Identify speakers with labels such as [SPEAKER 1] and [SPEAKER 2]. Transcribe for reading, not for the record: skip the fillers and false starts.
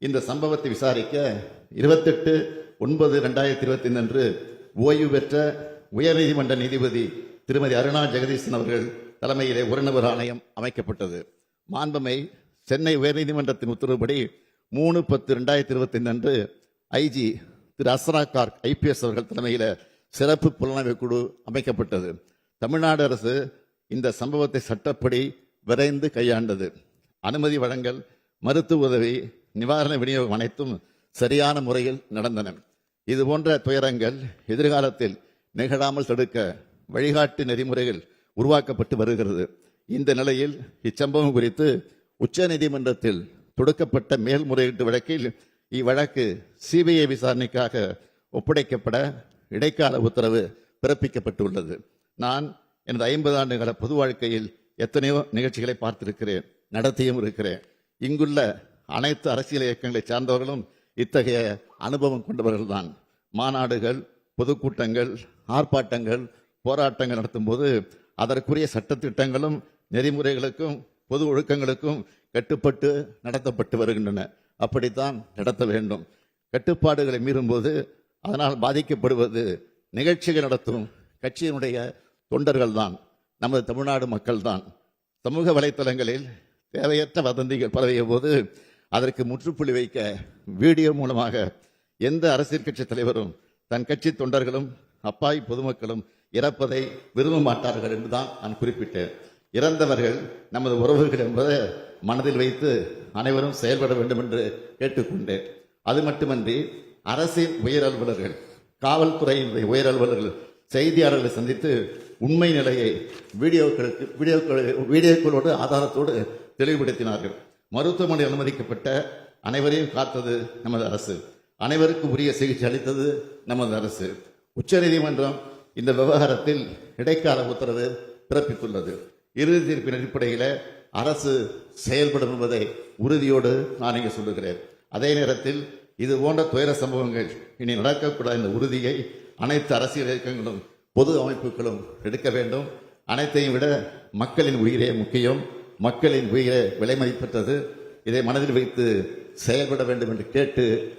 [SPEAKER 1] இந்த சம்பவத்தை விசாரிக்க 28/9/2025 அன்று ஓய்வு பெற்ற உயர்நீதிமன்ற நீதிபதி திருமதி அருணா ஜெகதீசன் அவர்கள் தலைமையிலே ஒரு நபர் ஆணையம் அமைக்கப்பட்டது. மாண்புமை சென்னை உயர்நீதிமன்றத்தின் உத்தரவுப்படி 3/10/2025 அன்று ஐஜி திரு அஸ்ரா கார்க் IPS அவர்கள் தலைமையில் சிறப்பு புலனாய்வு குழு அமைக்கப்பட்டது. தமிழ்நாடு அரசு இந்த சம்பவத்தை சட்டப்படி விரைந்து கையாண்டது. அனுமதி வழங்கல், மருத்துவ உதவி, நிவாரண விநியோகம் அனைத்தும் சரியான முறையில் நடந்தன. இதுபோன்ற துயரங்கள் எதிர்காலத்தில் நிகழாமல் தடுக்க வழிகாட்டு நெறிமுறைகள் உருவாக்கப்பட்டு வருகிறது. இந்த நிலையில் இச்சம்பவம் குறித்து உச்சநீதிமன்றத்தில் தொடுக்கப்பட்ட மேல்முறையீட்டு வழக்கில் இவ்வழக்கு CBI விசாரணைக்காக ஒப்படைக்கப்பட இடைக்கால உத்தரவு பிறப்பிக்கப்பட்டுள்ளது. நான் எனது 50 ஆண்டுகால பொது வாழ்க்கையில் எத்தனையோ நிகழ்ச்சிகளை பார்த்திருக்கிறேன், நடத்தியும் இருக்கிறேன். இங்குள்ள அனைத்து அரசியல் இயக்கங்களை சார்ந்தவர்களும் இத்தகைய அனுபவம் கொண்டவர்கள்தான். மாநாடுகள், பொதுக்கூட்டங்கள், ஆர்ப்பாட்டங்கள், போராட்டங்கள் நடத்தும் போது அதற்குரிய சட்டத்திட்டங்களும் நெறிமுறைகளுக்கும் பொது ஒழுக்கங்களுக்கும் கட்டுப்பட்டு நடத்தப்பட்டு வருகின்றன. அப்படித்தான் நடத்த வேண்டும். கட்டுப்பாடுகளை மீறும்போது அதனால் பாதிக்கப்படுவது நிகழ்ச்சிகள் நடத்தும் கட்சியினுடைய தொண்டர்கள் தான், நமது தமிழ்நாடு மக்கள் தான். சமூக வலைத்தளங்களில் தேவையற்ற வதந்திகள் பரவிய போது அதற்கு முற்றுப்புள்ளி வைக்க வீடியோ மூலமாக எந்த அரசியல் கட்சி தலைவரும் தன் கட்சி தொண்டர்களும் அப்பாவி பொதுமக்களும் இறப்பதை விரும்ப மாட்டார்கள் என்றுதான் நான் குறிப்பிட்டேன். இறந்தவர்கள் நமது உறவுகள் என்பதை மனதில் வைத்து அனைவரும் செயல்பட வேண்டும் என்று கேட்டுக்கொண்டேன். அது மட்டுமன்றி அரசின் உயர் அலுவலர்கள், காவல்துறையின் உயர் அலுவலர்கள் செய்தியாளர்களை சந்தித்து உண்மை நிலையை வீடியோக்களோடு ஆதாரத்தோடு தெளிவுபடுத்தினார்கள். மருத்துவமனை அனுமதிக்கப்பட்ட அனைவரையும் காத்தது நமது அரசு. அனைவருக்கும் உரிய சிகிச்சை அளித்தது நமது அரசு. உச்சநீதிமன்றம் இந்த விவகாரத்தில் இடைக்கால உத்தரவு பிறப்பித்துள்ளது. இறுதி தீர்ப்பின் அடிப்படையில் அரசு செயல்படும் என்பதை உறுதியோடு நான் இங்கே சொல்லுகிறேன். அதே நேரத்தில் இது போன்ற துயர சம்பவங்கள் இனி நடக்கக்கூடாத இந்த உறுதியை அனைத்து அரசியல் இயக்கங்களும் பொது அமைப்புகளும் எடுக்க வேண்டும். அனைத்தையும் விட மக்களின் உயிரே முக்கியம். மக்களின் உயிரே விலை மதிப்பற்றது. இதை மனதில் வைத்து செயல்பட வேண்டும் என்று கேட்டு